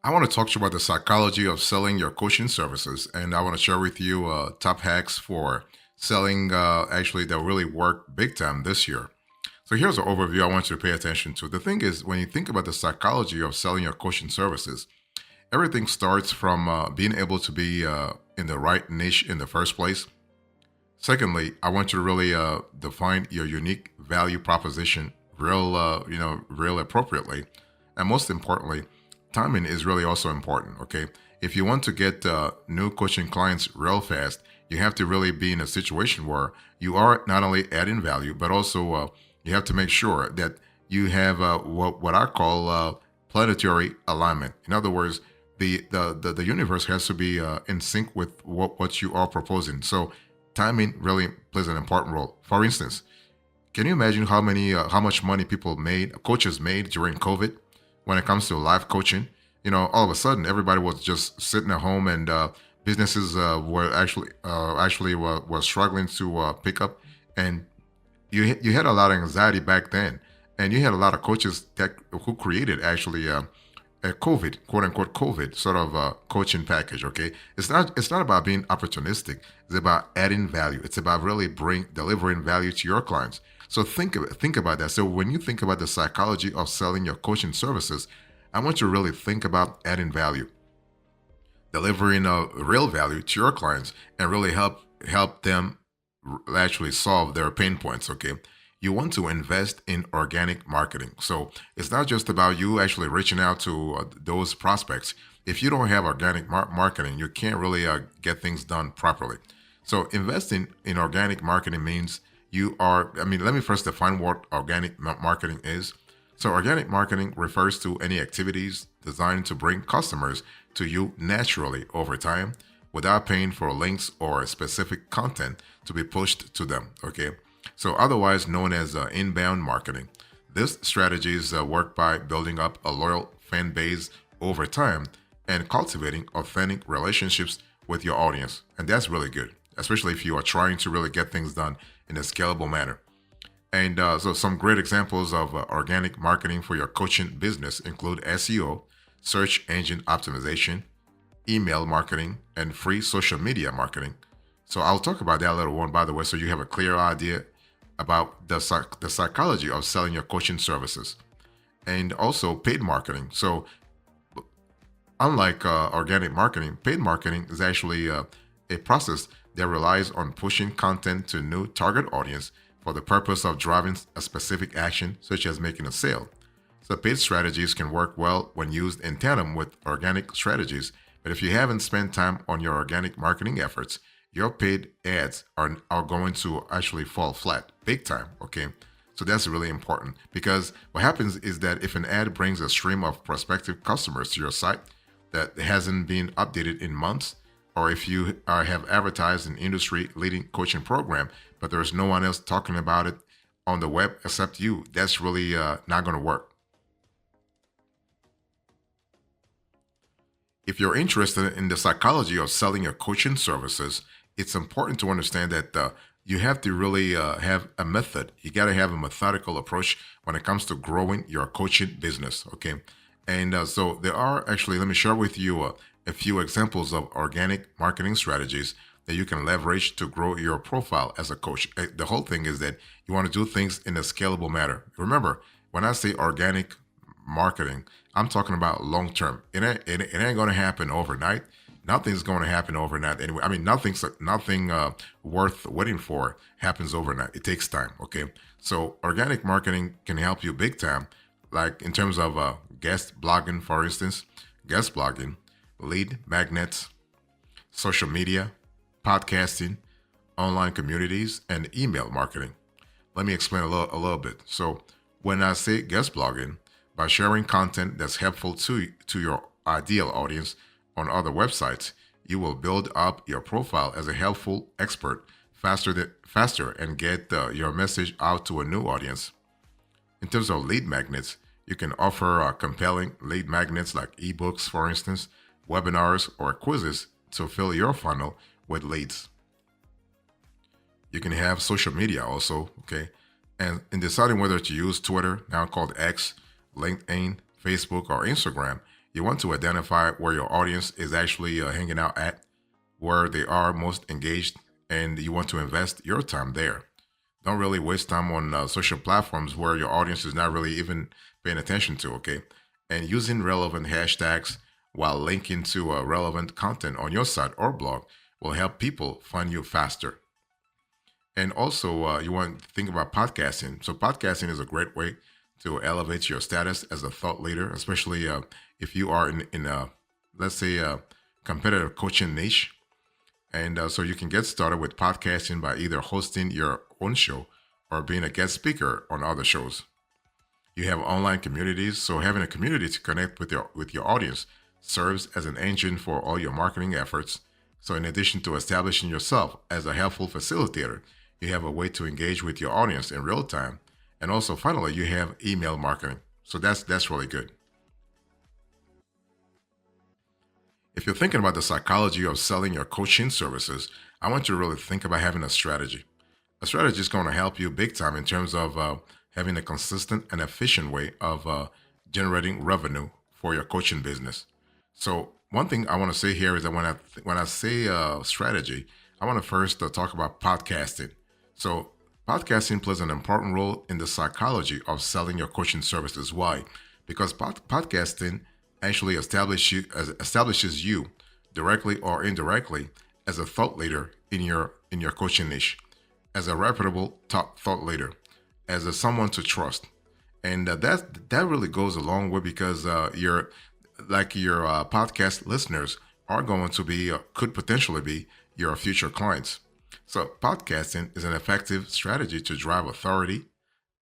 I want to talk to you about the psychology of selling your coaching services, and I want to share with you top hacks for selling actually that really work big time this year. So here's an overview I want you to pay attention to. The thing is, when you think about the psychology of selling your coaching services, everything starts from being able to be in the right niche in the first place. Secondly, I want you to really define your unique value proposition real appropriately. And most importantly, timing is really also important. Okay. If you want to get new coaching clients real fast, you have to really be in a situation where you are not only adding value, but also you have to make sure that you have what I call planetary alignment. In other words, the universe has to be in sync with what you are proposing. So timing really plays an important role. For instance, can you imagine how much money coaches made during COVID when it comes to live coaching? All of a sudden, everybody was just sitting at home, and businesses were were struggling to pick up, and you had a lot of anxiety back then, and you had a lot of coaches who created actually a COVID, quote unquote COVID sort of coaching package. Okay, it's not about being opportunistic. It's about adding value. It's about really bring delivering value to your clients. So think about that. So when you think about the psychology of selling your coaching services, I want you to really think about adding value, delivering a real value to your clients, and really help them actually solve their pain points. Okay, you want to invest in organic marketing. So it's not just about you actually reaching out to those prospects. If you don't have organic marketing, you can't really get things done properly. So investing in organic marketing means let me first define what organic marketing is. So organic marketing refers to any activities designed to bring customers to you naturally over time without paying for links or specific content to be pushed to them. Okay. So otherwise known as inbound marketing. This strategies work by building up a loyal fan base over time and cultivating authentic relationships with your audience. And that's really good, especially if you are trying to really get things done in a scalable manner. And so some great examples of organic marketing for your coaching business include SEO, search engine optimization, email marketing, and free social media marketing. So I'll talk about that later on, by the way, so you have a clear idea about the psychology of selling your coaching services. And also paid marketing. So unlike organic marketing, paid marketing is actually a process that relies on pushing content to new target audience for the purpose of driving a specific action, such as making a sale. So paid strategies can work well when used in tandem with organic strategies, but if you haven't spent time on your organic marketing efforts, your paid ads are going to actually fall flat big time. Okay. So that's really important because what happens is that if an ad brings a stream of prospective customers to your site that hasn't been updated in months, or if you have advertised an industry leading coaching program, but there's no one else talking about it on the web except you, that's really not going to work. If you're interested in the psychology of selling your coaching services, it's important to understand that you have to really have a method. You got to have a methodical approach when it comes to growing your coaching business. Okay. And so there are actually, let me share with you a few examples of organic marketing strategies that you can leverage to grow your profile as a coach. The whole thing is that you want to do things in a scalable manner. Remember, when I say organic marketing, I'm talking about long term. It ain't going to happen overnight. Nothing's going to happen overnight anyway. I mean, nothing worth waiting for happens overnight. It takes time. Okay, so organic marketing can help you big time, like in terms of guest blogging, for instance, guest blogging, lead magnets, social media, podcasting, online communities, and email marketing. Let me explain a little bit. So when I say guest blogging, by sharing content that's helpful to your ideal audience on other websites, you will build up your profile as a helpful expert faster and get your message out to a new audience. In terms of lead magnets, you can offer compelling lead magnets like ebooks, for instance, webinars, or quizzes to fill your funnel with leads. You can have social media also, okay? And in deciding whether to use Twitter, now called X, LinkedIn, Facebook, or Instagram, You want to identify where your audience is actually hanging out at, where they are most engaged, and you want to invest your time there. Don't really waste time on social platforms where your audience is not really even paying attention to, okay? And using relevant hashtags while linking to relevant content on your site or blog will help people find you faster. And also, you want to think about podcasting. So, podcasting is a great way to elevate your status as a thought leader, especially if you are in a, let's say, a competitive coaching niche. And so you can get started with podcasting by either hosting your own show or being a guest speaker on other shows. You have online communities, so having a community to connect with your audience serves as an engine for all your marketing efforts. So in addition to establishing yourself as a helpful facilitator, you have a way to engage with your audience in real time. And also finally, you have email marketing. So that's really good. If you're thinking about the psychology of selling your coaching services, I want you to really think about having a strategy. A strategy is going to help you big time in terms of having a consistent and efficient way of generating revenue for your coaching business. So one thing I want to say here is that when I say strategy, I want to first talk about podcasting. So podcasting plays an important role in the psychology of selling your coaching services. Why? Because podcasting actually establishes you directly or indirectly as a thought leader in your coaching niche, as a reputable top thought leader, as a someone to trust, and that really goes a long way because your podcast listeners are going to be could potentially be your future clients. So podcasting is an effective strategy to drive authority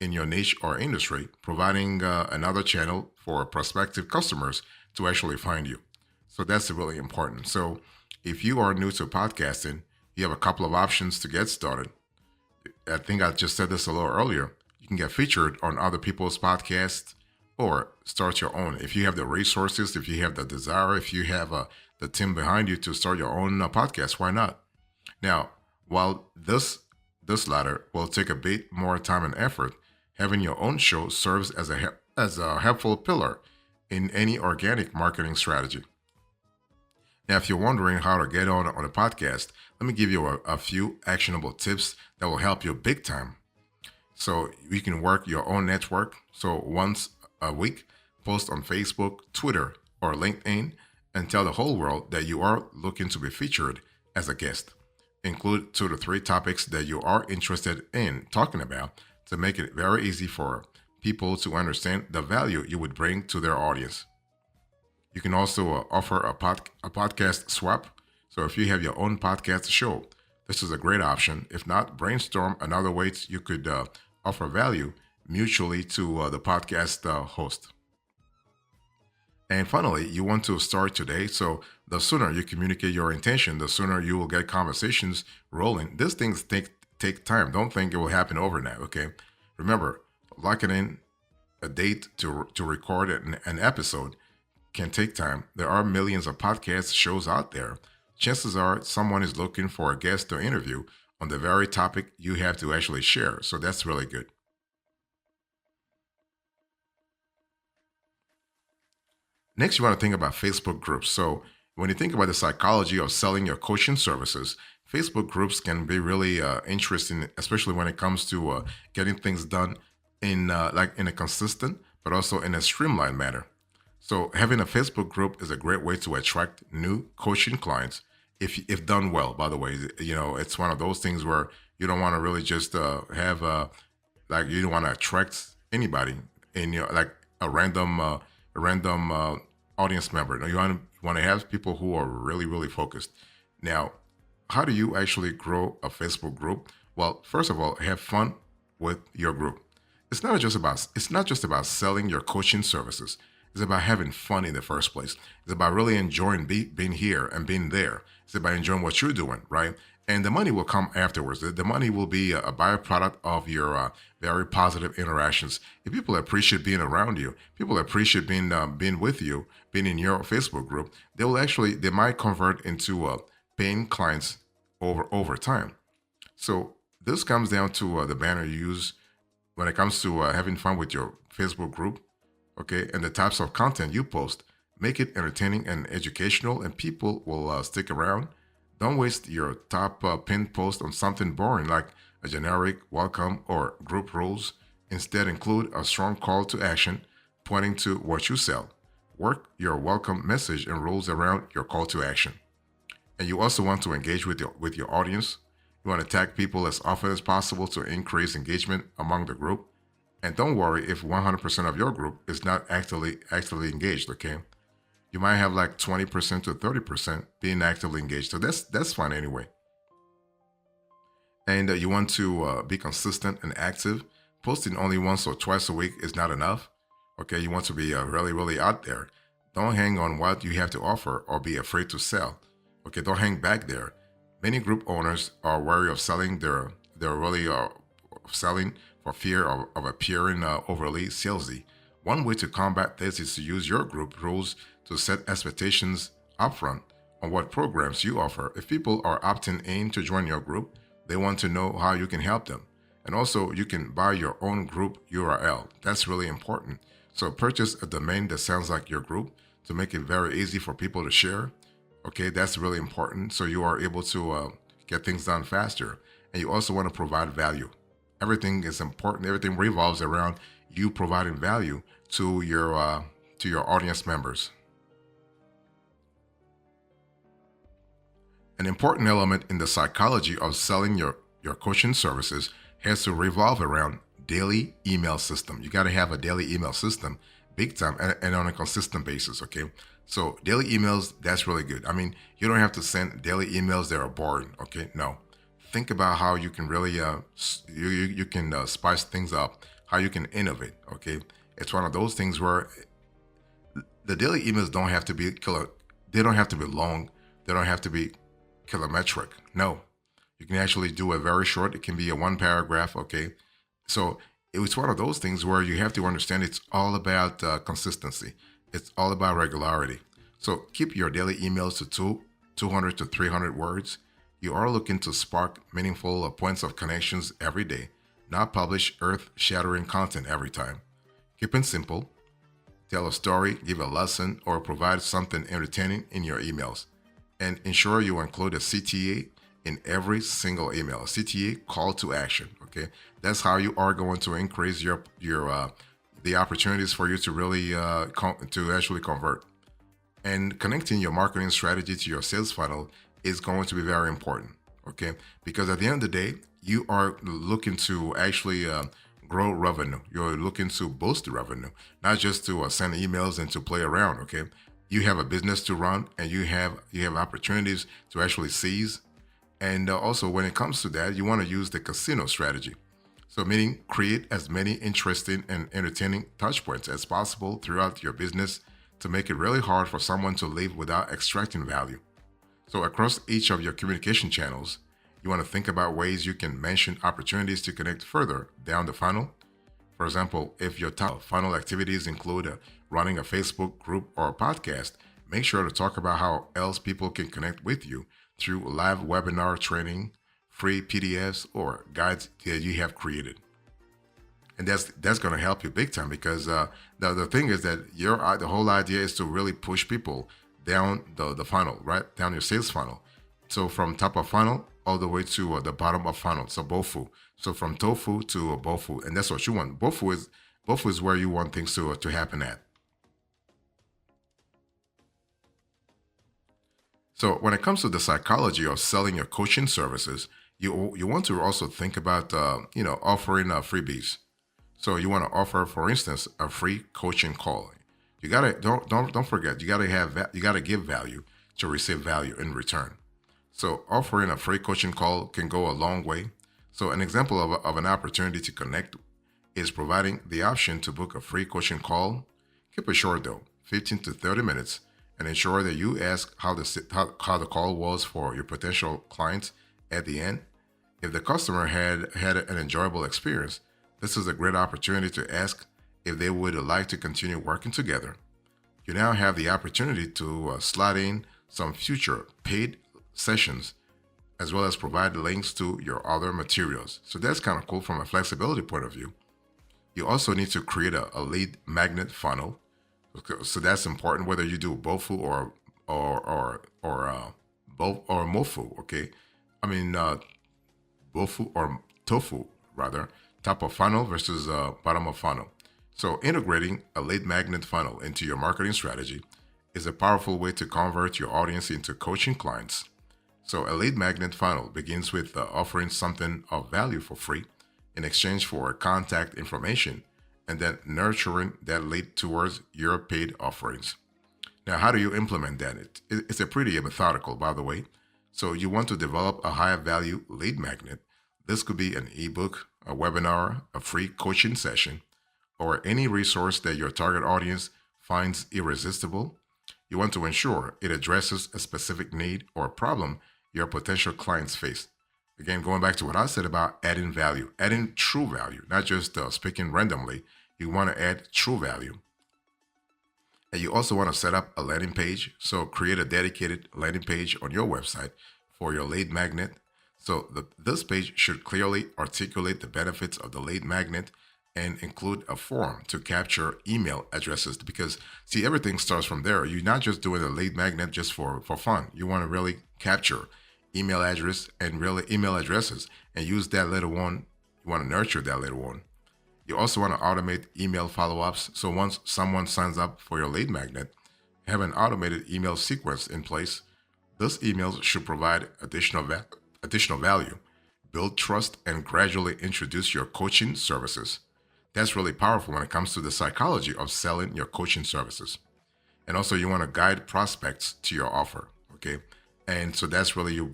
in your niche or industry, providing another channel for prospective customers to actually find you. So that's really important. So if you are new to podcasting, you have a couple of options to get started. I think I just said this a little earlier. You can get featured on other people's podcasts or start your own. If you have the resources, if you have the desire, if you have the team behind you to start your own podcast, why not? Now, while this latter will take a bit more time and effort, having your own show serves as a helpful pillar in any organic marketing strategy. Now, if you're wondering how to get on a podcast, let me give you a few actionable tips that will help you big time. So you can work your own network. So once a week, post on Facebook, Twitter, or LinkedIn and tell the whole world that you are looking to be featured as a guest. Include 2 to 3 topics that you are interested in talking about to make it very easy for people to understand the value you would bring to their audience. You can also offer a podcast swap. So if you have your own podcast show, this is a great option. If not, brainstorm another way you could offer value mutually to the podcast host. And finally, you want to start today. So the sooner you communicate your intention, the sooner you will get conversations rolling. These things take time. Don't think it will happen overnight. Okay. Remember, locking in a date to record an episode can take time. There are millions of podcast shows out there. Chances are someone is looking for a guest to interview on the very topic you have to actually share. So that's really good. Next, you want to think about Facebook groups. So when you think about the psychology of selling your coaching services, Facebook groups can be really interesting, especially when it comes to getting things done in a consistent but also in a streamlined manner. So having a Facebook group is a great way to attract new coaching clients if done well. By the way, it's one of those things where you don't want to really just have like you don't want to attract anybody in your like a random audience member. No, you want to have people who are really really focused. Now, how do you actually grow a Facebook group? Well, first of all, have fun with your group. It's not just about selling your coaching services. It's about having fun in the first place. It's about really enjoying being here and being there. It's about enjoying what you're doing, right? And the money will come afterwards. The money will be a byproduct of your very positive interactions. If people appreciate being around you, people appreciate being with you, being in your Facebook group, they might convert into paying clients over time. So this comes down to the banner you use when it comes to having fun with your Facebook group, okay, and the types of content you post. Make it entertaining and educational, and people will stick around. Don't waste your top pinned post on something boring like a generic welcome or group rules. Instead, include a strong call to action pointing to what you sell. Work your welcome message and rules around your call to action. And you also want to engage with your audience. You want to tag people as often as possible to increase engagement among the group. And don't worry if 100% of your group is not actively engaged, okay? You might have like 20% to 30% being actively engaged. So that's fine anyway. And you want to be consistent and active. Posting only once or twice a week is not enough. Okay, you want to be really out there. Don't hang on what you have to offer or be afraid to sell. Okay, don't hang back there. Many group owners are wary of selling. They're really selling for fear of appearing overly salesy. One way to combat this is to use your group rules to set expectations upfront on what programs you offer. If people are opting in to join your group, they want to know how you can help them. And also, you can buy your own group URL. That's really important. So, purchase a domain that sounds like your group to make it very easy for people to share. Okay, that's really important. So, you are able to get things done faster. And you also want to provide value. Everything is important. Everything revolves around you providing value to your audience members. An important element in the psychology of selling your coaching services has to revolve around daily email system. You got to have a daily email system big time and on a consistent basis, okay? So daily emails, that's really good. I mean, you don't have to send daily emails that are boring, okay? No. Think about how you can really you can spice things up, how you can innovate, okay? It's one of those things where the daily emails don't have to be killer. They don't have to be long. They don't have to be kilometric. No, you can actually do a very short. It can be a one paragraph. Okay, so it's one of those things where you have to understand it's all about consistency. It's all about regularity. So keep your daily emails to 200 to 300 words. You are looking to spark meaningful points of connections every day, not publish earth-shattering content every time. Keep it simple. Tell a story, give a lesson, or provide something entertaining in your emails. And ensure you include a CTA in every single email. CTA, call to action. Okay, that's how you are going to increase your the opportunities for you to really to actually convert. And connecting your marketing strategy to your sales funnel is going to be very important. Okay, because at the end of the day, you are looking to actually grow revenue. You're looking to boost the revenue, not just to send emails and to play around. Okay, you have a business to run, and you have opportunities to actually seize. And also, when it comes to that, you want to use the casino strategy. So, meaning create as many interesting and entertaining touch points as possible throughout your business to make it really hard for someone to leave without extracting value. So, across each of your communication channels, you want to think about ways you can mention opportunities to connect further down the funnel. For example, if your top funnel activities include running a Facebook group or a podcast, make sure to talk about how else people can connect with you through live webinar training, free PDFs, or guides that you have created. And that's going to help you big time because the thing is that the whole idea is to really push people down the funnel, right? Down your sales funnel. So from top of funnel all the way to the bottom of funnel. So BOFU. So from tofu to BOFU, and that's what you want. BOFU is where you want things to happen at. So when it comes to the psychology of selling your coaching services, you want to also think about offering freebies. So you want to offer, for instance, a free coaching call. You gotta don't forget you gotta give value to receive value in return. So offering a free coaching call can go a long way. So an example of an opportunity to connect is providing the option to book a free coaching call. Keep it short though, 15 to 30 minutes, and ensure that you ask how the call was for your potential clients at the end. If the customer had an enjoyable experience, this is a great opportunity to ask if they would like to continue working together. You now have the opportunity to slot in some future paid sessions as well as provide links to your other materials. So that's kind of cool from a flexibility point of view. You also need to create a lead magnet funnel. Okay, so that's important whether you do bofu or both or mofu. Okay, I mean bofu or tofu rather, top of funnel versus bottom of funnel. So integrating a lead magnet funnel into your marketing strategy is a powerful way to convert your audience into coaching clients. So a lead magnet funnel begins with offering something of value for free in exchange for contact information and then nurturing that lead towards your paid offerings. Now, how do you implement that? It's a pretty methodical, by the way. So you want to develop a high value lead magnet. This could be an ebook, a webinar, a free coaching session, or any resource that your target audience finds irresistible. You want to ensure it addresses a specific need or problem your potential clients face. Again, going back to what I said about adding value, adding true value, not just speaking randomly. You want to add true value. And you also want to set up a landing page. So create a dedicated landing page on your website for your lead magnet. So this page should clearly articulate the benefits of the lead magnet and include a form to capture email addresses because see everything starts from there. You're not just doing a lead magnet just for fun. You want to really capture email address and really email addresses and use that little one. You want to nurture that little one. You also want to automate email follow-ups. So once someone signs up for your lead magnet, have an automated email sequence in place. Those emails should provide additional value, build trust, and gradually introduce your coaching services. That's really powerful when it comes to the psychology of selling your coaching services. And also, you want to guide prospects to your offer. Okay, and so that's really you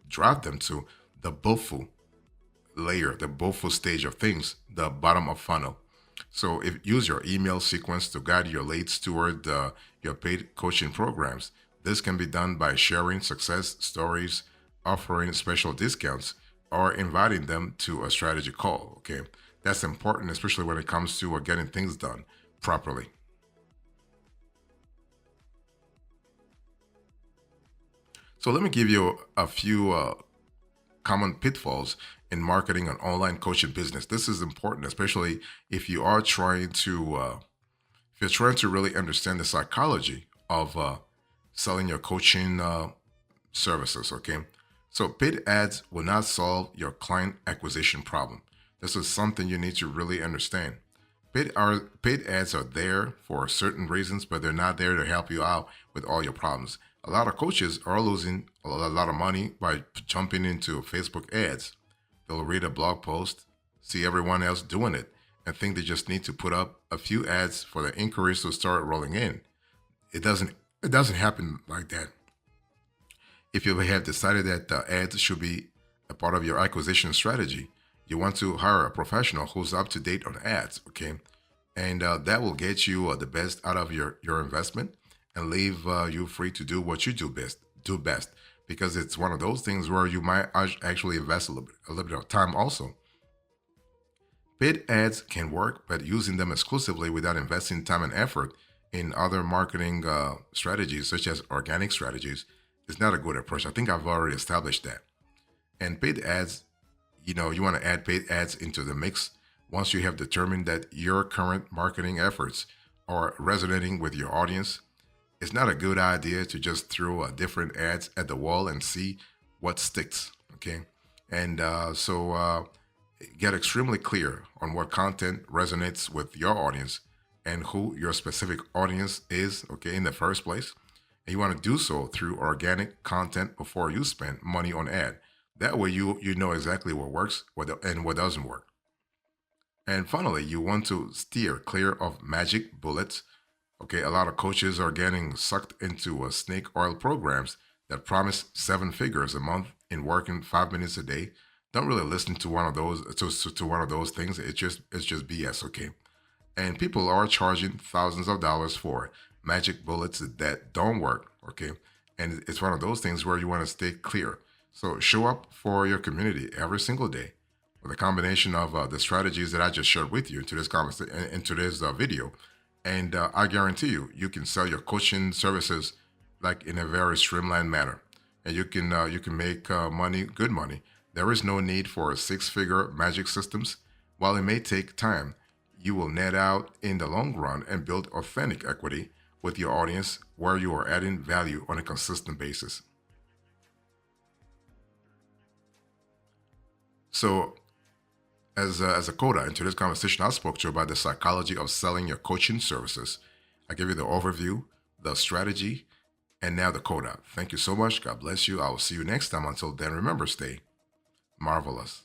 drive them to the bofu layer, the bofu stage of things, the bottom of funnel. So if use your email sequence to guide your leads toward your paid coaching programs. This can be done by sharing success stories, offering special discounts, or inviting them to a strategy call. Okay, that's important, especially when it comes to getting things done properly. So let me give you a few common pitfalls in marketing an online coaching business. This is important, especially if you are trying to if you're trying to really understand the psychology of selling your coaching services. Okay, so paid ads will not solve your client acquisition problem. This is something you need to really understand. Paid ads are there for certain reasons, but they're not there to help you out with all your problems. A lot of coaches are losing a lot of money by jumping into Facebook ads. They'll read a blog post, see everyone else doing it, and think they just need to put up a few ads for the inquiries to start rolling in. It doesn't it doesn't happen like that. If you have decided that ads should be a part of your acquisition strategy, you want to hire a professional who's up to date on ads, okay? And that will get you the best out of your investment and leave you free to do what you do best. Because it's one of those things where you might actually invest a little bit of time also. Paid ads can work, but using them exclusively without investing time and effort in other marketing strategies, such as organic strategies, is not a good approach. I think I've already established that. And paid ads, you want to add paid ads into the mix once you have determined that your current marketing efforts are resonating with your audience. It's not a good idea to just throw different ads at the wall and see what sticks. Okay. And get extremely clear on what content resonates with your audience and who your specific audience is, okay, in the first place. And you want to do so through organic content before you spend money on ad. That way you know exactly what works and what doesn't work. And finally, you want to steer clear of magic bullets. Okay, a lot of coaches are getting sucked into snake oil programs that promise seven figures a month in working 5 minutes a day. Don't really listen to one of those to one of those things. It's just BS. Okay, and people are charging thousands of dollars for magic bullets that don't work. Okay, and it's one of those things where you want to stay clear. So show up for your community every single day with a combination of the strategies that I just shared with you in today's conversation in today's video, and I guarantee you can sell your coaching services like in a very streamlined manner, and you can make money, good money. There is no need for six-figure magic systems. While it may take time, you will net out in the long run and build authentic equity with your audience where you are adding value on a consistent basis. So, as a coda in today's conversation, I spoke to you about the psychology of selling your coaching services. I gave you the overview, the strategy, and now the coda. Thank you so much. God bless you. I will see you next time. Until then, remember, stay marvelous.